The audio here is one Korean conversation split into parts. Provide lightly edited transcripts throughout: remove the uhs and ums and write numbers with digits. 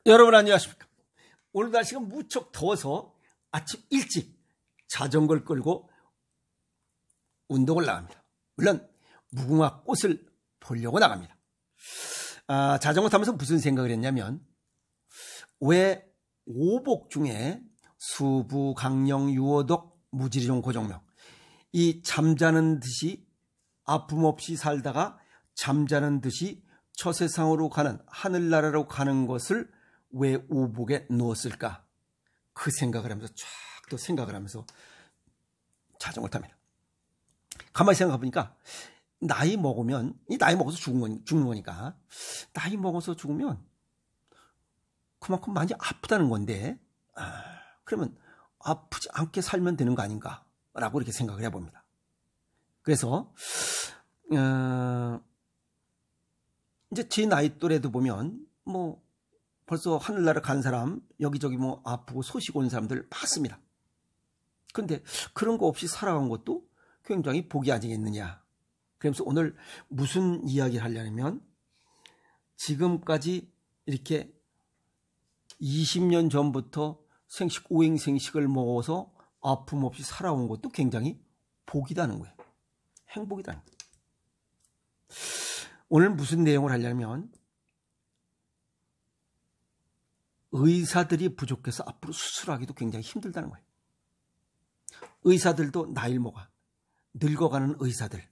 여러분 안녕하십니까? 오늘 날씨가 무척 더워서 아침 일찍 자전거를 끌고 운동을 나갑니다. 물론 무궁화 꽃을 보려고 나갑니다. 자전거 타면서 무슨 생각을 했냐면, 왜 오복 중에 수부, 강령, 유어독, 무지리종, 고종명, 이 잠자는 듯이 아픔 없이 살다가 잠자는 듯이 처세상으로 가는, 하늘나라로 가는 것을 왜 오복에 넣었을까? 그 생각을 하면서 쫙 또 생각을 하면서 자전거를 탑니다. 가만히 생각해 보니까 나이 먹으면, 나이 먹어서 죽는 거니까, 나이 먹어서 죽으면 그만큼 많이 아프다는 건데, 그러면 아프지 않게 살면 되는 거 아닌가? 라고 이렇게 생각을 해봅니다. 그래서 이제 제 나이 또래도 보면 벌써 하늘나라 간 사람, 여기저기 아프고 소식 온 사람들 봤습니다. 근데 그런 거 없이 살아간 것도 굉장히 복이 아니겠느냐. 그러면서 오늘 무슨 이야기를 하려면, 지금까지 이렇게 20년 전부터 생식, 오행생식을 먹어서 아픔 없이 살아온 것도 굉장히 복이다는 거예요. 행복이다는 거예요. 오늘 무슨 내용을 하려면, 의사들이 부족해서 앞으로 수술하기도 굉장히 힘들다는 거예요. 의사들도 나이를 먹어 늙어가는 의사들,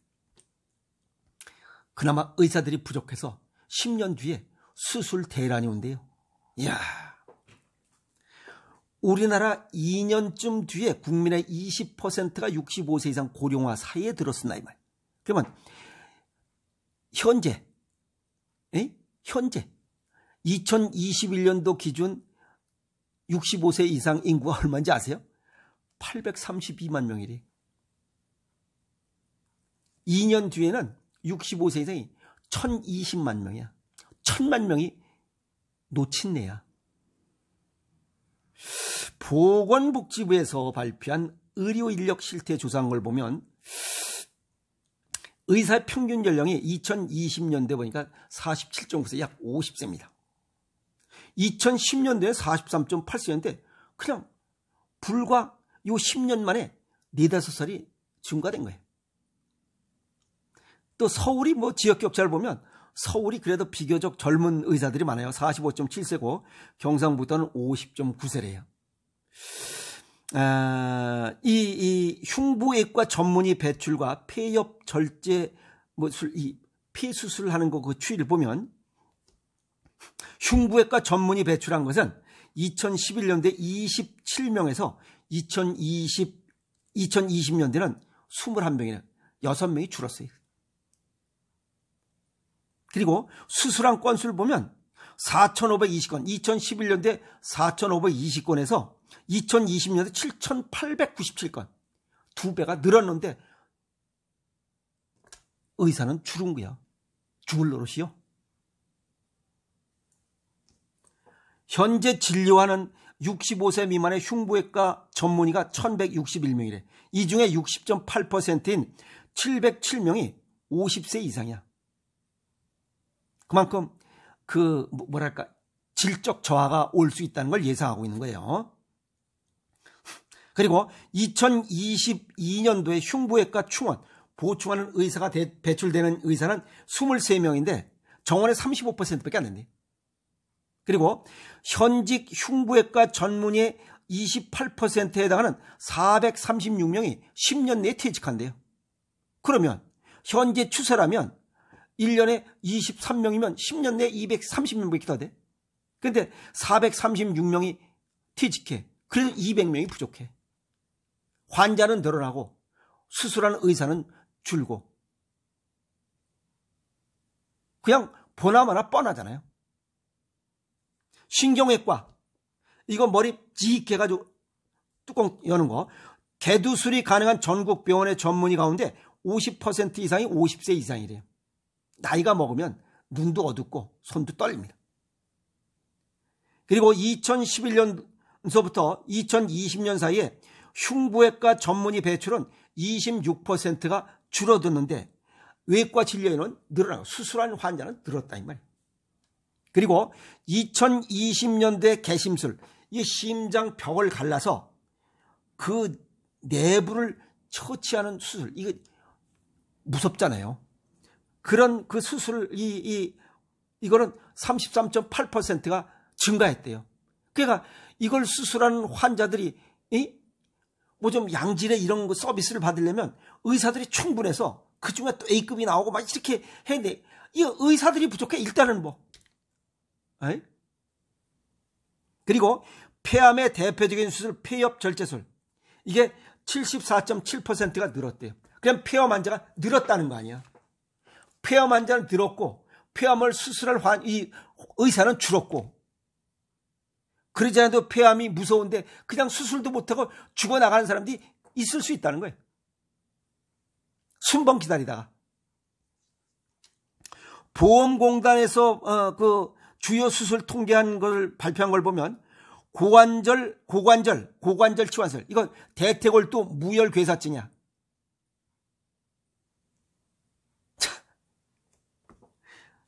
그나마 의사들이 부족해서 10년 뒤에 수술 대란이 온대요. 이야, 우리나라 2년쯤 뒤에 국민의 20%가 65세 이상 고령화 사이에 들었을 나이 말. 그러면 현재 2021년도 기준 65세 이상 인구가 얼마인지 아세요? 832만 명이래. 2년 뒤에는 65세 이상이 1020만 명이야. 1000만 명이 놓친네야. 보건복지부에서 발표한 의료인력 실태 조사한 걸 보면, 의사 평균 연령이 2020년도에 보니까 47.9세, 약 50세입니다. 2010년도에 43.8세였는데 그냥 불과 요 10년 만에 4-5살이 증가된 거예요. 또 서울이 지역격차를 보면 서울이 그래도 비교적 젊은 의사들이 많아요. 45.7세고 경상북도는 50.9세래요. 이 흉부외과 전문의 배출과 폐엽 절제 이 폐수술을 하는 거 그 추이를 보면, 흉부외과 전문의 배출한 것은 2011년도에 27명에서 2020년대는 21명이나 6명이 줄었어요. 그리고 수술한 건수를 보면 4,520건, 2011년도에 4,520건에서 2020년도에 7,897건, 2배가 늘었는데 의사는 줄은 거야. 죽을 노릇이요. 현재 진료하는 65세 미만의 흉부외과 전문의가 1,161명이래. 이 중에 60.8%인 707명이 50세 이상이야. 그만큼 질적 저하가 올 수 있다는 걸 예상하고 있는 거예요. 그리고 2022년도에 흉부외과 충원, 보충하는 의사가 배출되는 의사는 23명인데 정원의 35%밖에 안 된대. 그리고 현직 흉부외과 전문의의 28%에 해당하는 436명이 10년 내에 퇴직한대요. 그러면 현재 추세라면 1년에 23명이면 10년 내에 230명밖에 더 돼. 근데 436명이 퇴직해. 그래서 200명이 부족해. 환자는 늘어나고 수술하는 의사는 줄고. 그냥 보나마나 뻔하잖아요. 신경외과, 이거 머리 직 해가지고 뚜껑 여는 거, 개두술이 가능한 전국 병원의 전문의 가운데 50% 이상이 50세 이상이래요. 나이가 먹으면 눈도 어둡고 손도 떨립니다. 그리고 2011년서부터 2020년 사이에 흉부외과 전문의 배출은 26%가 줄어드는데 외과 진료에는 늘어나고 수술한 환자는 늘었다 이 말이에요. 그리고 2020년대 개심술, 이 심장벽을 갈라서 그 내부를 처치하는 수술, 이거 무섭잖아요. 그런 그 수술, 이거는 33.8%가 증가했대요. 그러니까 이걸 수술하는 환자들이 뭐 좀 양질의 이런 거 서비스를 받으려면 의사들이 충분해서 그 중에 또 A급이 나오고 막 이렇게 했는데 이 의사들이 부족해. 일단은 뭐. 그리고 폐암의 대표적인 수술, 폐엽 절제술. 이게 74.7%가 늘었대요. 그냥 폐암 환자가 늘었다는 거 아니야. 폐암 환자는 늘었고 폐암을 수술할 이 의사는 줄었고, 그러지 않아도 폐암이 무서운데 그냥 수술도 못하고 죽어나가는 사람들이 있을 수 있다는 거예요. 순번 기다리다가. 보험공단에서 그 주요 수술 통계한 걸 발표한 걸 보면 고관절 치환술, 이건 대퇴골두 무혈괴사증이야.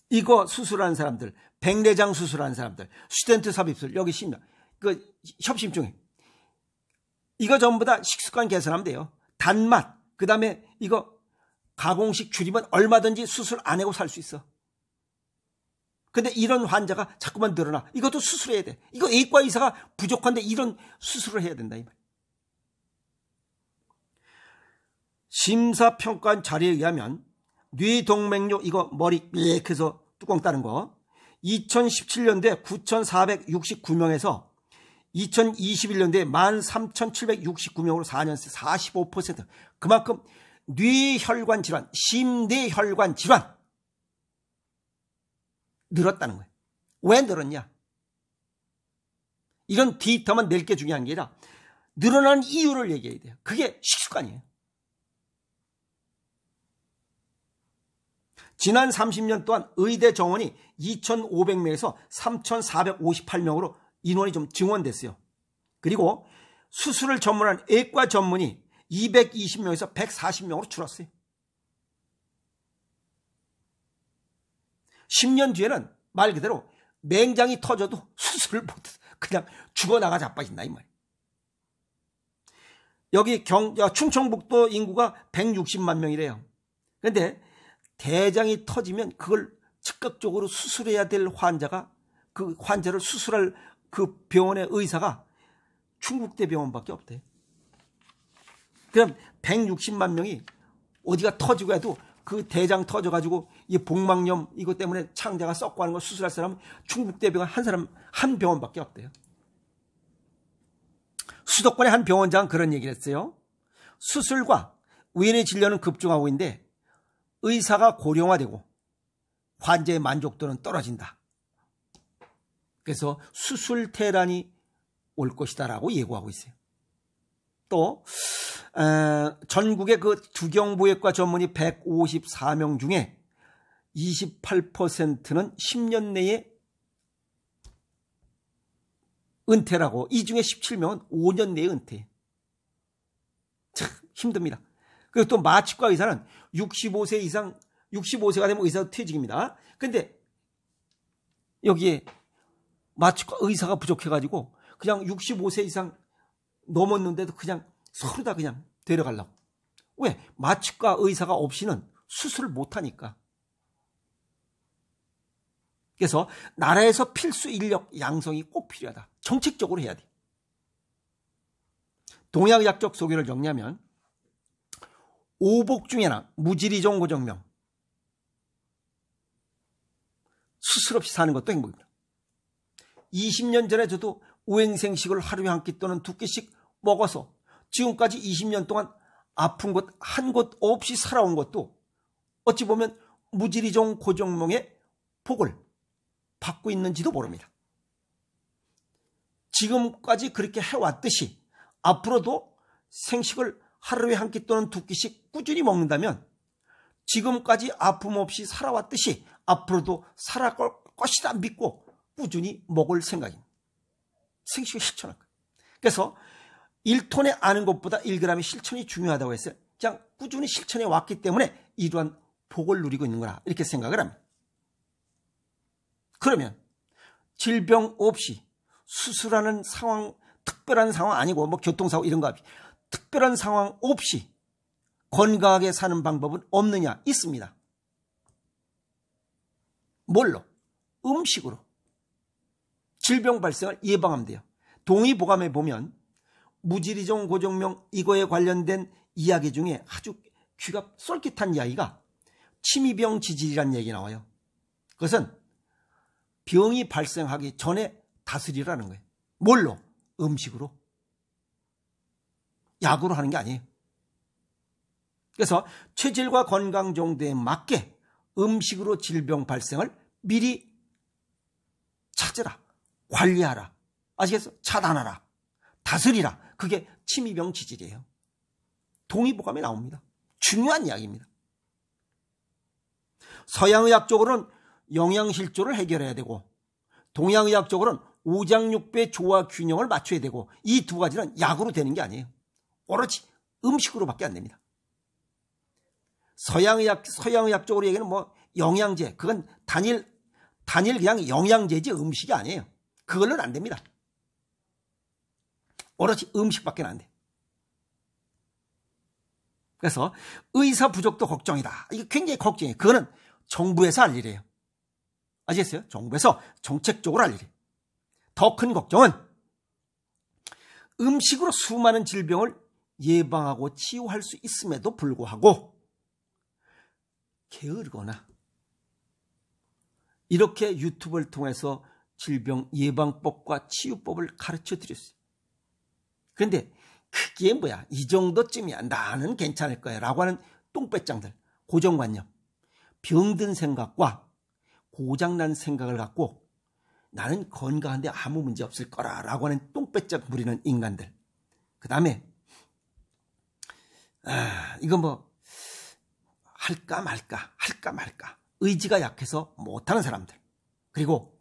이거 수술하는 사람들, 백내장 수술하는 사람들, 스텐트 삽입술, 여기 심장, 그 협심증에 이거 전부 다 식습관 개선하면 돼요. 단맛, 그 다음에 이거 가공식 줄이면 얼마든지 수술 안 하고 살 수 있어. 근데 이런 환자가 자꾸만 늘어나. 이것도 수술해야 돼. 이거 A과 의사가 부족한데 이런 수술을 해야 된다, 이 말. 심사평가한 자료에 의하면 뇌동맥류, 이거 머리 삐해서 뚜껑 따는 거, 2017년도에 9,469명에서 2021년도에 13,769명으로 4년 새 45%. 그만큼 뇌혈관 질환, 심뇌혈관 질환 늘었다는 거예요. 왜 늘었냐? 이런 데이터만 낼 게 중요한 게 아니라 늘어나는 이유를 얘기해야 돼요. 그게 식습관이에요. 지난 30년 동안 의대 정원이 2,500명에서 3,458명으로 인원이 좀 증원됐어요. 그리고 수술을 전문한 외과 전문이 220명에서 140명으로 줄었어요. 10년 뒤에는 말 그대로 맹장이 터져도 수술을 못해서 그냥 죽어나가 자빠진다, 이 말이에요. 여기 충청북도 인구가 160만 명이래요. 그런데 대장이 터지면 그걸 즉각적으로 수술해야 될 환자가, 그 환자를 수술할 그 병원의 의사가 충북대병원밖에 없대요. 그럼 160만 명이 어디가 터지고 해도 그 대장 터져가지고 이 복막염 이것 때문에 창자가 썩고 하는 걸 수술할 사람은 충북대병원 한 병원밖에 없대요. 수도권의 한 병원장은 그런 얘기를 했어요. 수술과 위인의 진료는 급증하고 있는데 의사가 고령화되고 환자의 만족도는 떨어진다. 그래서 수술 대란이 올 것이다라고 예고하고 있어요. 또 전국의 그 두경부외과 전문의 154명 중에 28%는 10년 내에 은퇴라고, 이 중에 17명은 5년 내에 은퇴. 참 힘듭니다. 그리고 또 마취과 의사는 65세 이상, 65세가 되면 의사도 퇴직입니다. 근데 여기에 마취과 의사가 부족해가지고 그냥 65세 이상 넘었는데도 그냥 서로 다 그냥 데려가려고. 왜? 마취과 의사가 없이는 수술을 못하니까. 그래서 나라에서 필수 인력 양성이 꼭 필요하다. 정책적으로 해야 돼. 동양의학적 소견을 정리하면 오복중에나 무지리종 고정명, 수술 없이 사는 것도 행복입니다. 20년 전에 저도 오행생식을 하루에 한 끼 또는 두 끼씩 먹어서 지금까지 20년 동안 아픈 곳 한 곳 없이 살아온 것도 어찌 보면 무지리종 고정명의 복을 받고 있는지도 모릅니다. 지금까지 그렇게 해왔듯이 앞으로도 생식을 하루에 한 끼 또는 두 끼씩 꾸준히 먹는다면 지금까지 아픔 없이 살아왔듯이 앞으로도 살아갈 것이다 믿고 꾸준히 먹을 생각입니다. 생식을 실천할 거예요. 그래서 1톤에 아는 것보다 1g의 실천이 중요하다고 했어요. 그냥 꾸준히 실천해 왔기 때문에 이러한 복을 누리고 있는 거라 이렇게 생각을 합니다. 그러면 질병 없이 수술하는 상황, 특별한 상황 아니고 뭐 교통사고 이런 거 없이 특별한 상황 없이 건강하게 사는 방법은 없느냐? 있습니다. 뭘로? 음식으로. 질병 발생을 예방하면 돼요. 동의보감에 보면 무지리종 고정명 이거에 관련된 이야기 중에 아주 귀가 쏠깃한 이야기가 침이병 지질이라는 얘기 나와요. 그것은 병이 발생하기 전에 다스리라는 거예요. 뭘로? 음식으로. 약으로 하는 게 아니에요. 그래서 체질과 건강 정도에 맞게 음식으로 질병 발생을 미리 찾으라, 관리하라, 아시겠어? 차단하라, 다스리라. 그게 침이병 지질이에요. 동의보감에 나옵니다. 중요한 이야기입니다. 서양의학 쪽으로는 영양실조를 해결해야 되고 동양의학 쪽으로는 오장육부의 조화 균형을 맞춰야 되고 이 두 가지는 약으로 되는 게 아니에요. 오로지 음식으로밖에 안 됩니다. 서양의학 쪽으로 얘기는 뭐 영양제, 그건 단일 그냥 영양제지 음식이 아니에요. 그걸로는 안 됩니다. 오로지 음식밖에 안 돼. 그래서 의사 부족도 걱정이다. 이게 굉장히 걱정이에요. 그거는 정부에서 할 일이에요. 아시겠어요? 정부에서 정책적으로 할 일이에요. 더 큰 걱정은 음식으로 수많은 질병을 예방하고 치유할 수 있음에도 불구하고 게으르거나 이렇게 유튜브를 통해서 질병 예방법과 치유법을 가르쳐 드렸어요. 그런데 그게 뭐야? 이 정도쯤이야. 나는 괜찮을 거야. 라고 하는 똥배짱들, 고정관념, 병든 생각과 고장난 생각을 갖고 나는 건강한데 아무 문제 없을 거라 라고 하는 똥배짱 부리는 인간들. 그 다음에 이거 뭐 할까 말까 의지가 약해서 못하는 사람들, 그리고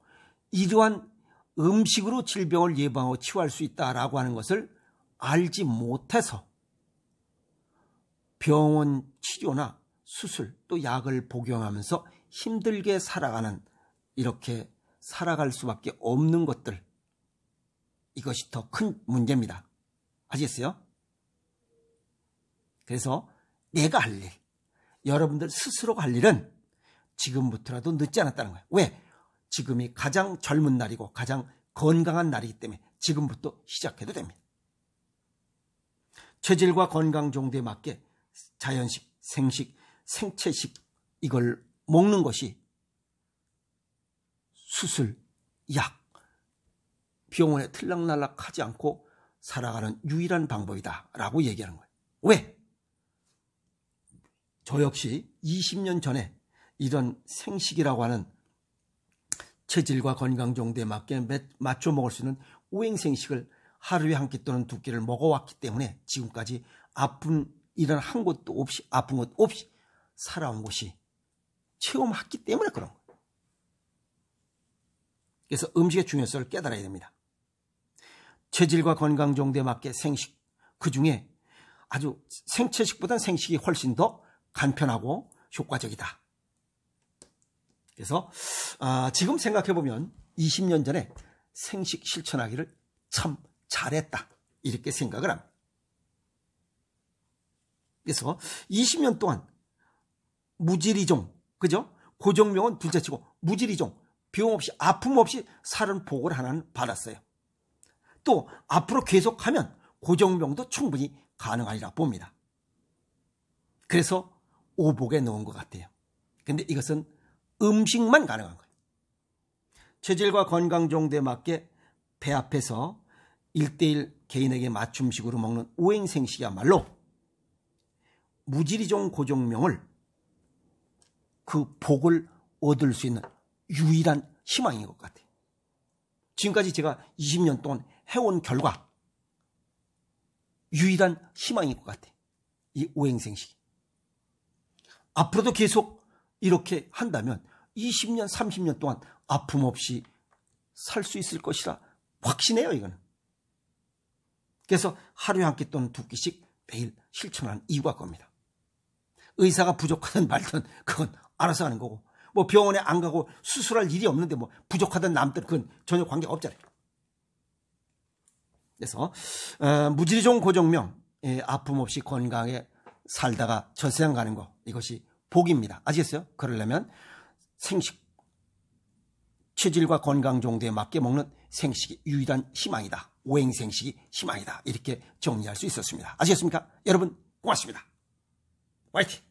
이러한 음식으로 질병을 예방하고 치유할 수 있다라고 하는 것을 알지 못해서 병원 치료나 수술 또 약을 복용하면서 힘들게 살아가는, 이렇게 살아갈 수밖에 없는 것들, 이것이 더 큰 문제입니다. 아시겠어요? 그래서 내가 할 일, 여러분들 스스로가 할 일은 지금부터라도 늦지 않았다는 거예요. 왜? 지금이 가장 젊은 날이고 가장 건강한 날이기 때문에 지금부터 시작해도 됩니다. 체질과 건강 정도에 맞게 자연식, 생식, 생채식 이걸 먹는 것이 수술, 약, 병원에 들락날락 하지 않고 살아가는 유일한 방법이다 라고 얘기하는 거예요. 왜? 저 역시 20년 전에 이런 생식이라고 하는 체질과 건강 정도에 맞게 맞춰 먹을 수 있는 오행생식을 하루에 한 끼 또는 두 끼를 먹어왔기 때문에 지금까지 아픈 일은 한 곳도 없이, 아픈 것 없이 살아온 것이 체험했기 때문에 그런 거예요. 그래서 음식의 중요성을 깨달아야 됩니다. 체질과 건강 정도에 맞게 생식, 그 중에 아주 생채식보다는 생식이 훨씬 더 간편하고 효과적이다. 그래서 지금 생각해보면 20년 전에 생식 실천하기를 참 잘했다, 이렇게 생각을 합니다. 그래서 20년 동안 무지리종, 그죠? 고정명은 둘째치고 무지리종, 병 없이 아픔 없이 사는 복을 하나는 받았어요. 또 앞으로 계속하면 고정명도 충분히 가능하리라 봅니다. 그래서 오복에 넣은 것 같아요. 근데 이것은 음식만 가능한 거예요. 체질과 건강 정도에 맞게 배 앞에서 1:1 개인에게 맞춤식으로 먹는 오행생식이야말로 무지리종 고정명을 그 복을 얻을 수 있는 유일한 희망인 것 같아요. 지금까지 제가 20년 동안 해온 결과 유일한 희망인 것 같아요. 이 오행생식이. 앞으로도 계속 이렇게 한다면 20년, 30년 동안 아픔 없이 살 수 있을 것이라 확신해요, 이거는. 그래서 하루에 한 끼 또는 두 끼씩 매일 실천하는 이유가 겁니다. 의사가 부족하든 말든 그건 알아서 하는 거고, 뭐 병원에 안 가고 수술할 일이 없는데 뭐 부족하던 남들 그건 전혀 관계가 없잖아요. 그래서 무지리 좋은 고정명, 아픔 없이 건강하게 살다가 저 세상 가는 거, 이것이 복입니다. 아시겠어요? 그러려면 생식, 체질과 건강 정도에 맞게 먹는 생식이 유일한 희망이다. 오행생식이 희망이다. 이렇게 정리할 수 있었습니다. 아시겠습니까? 여러분 고맙습니다. 화이팅!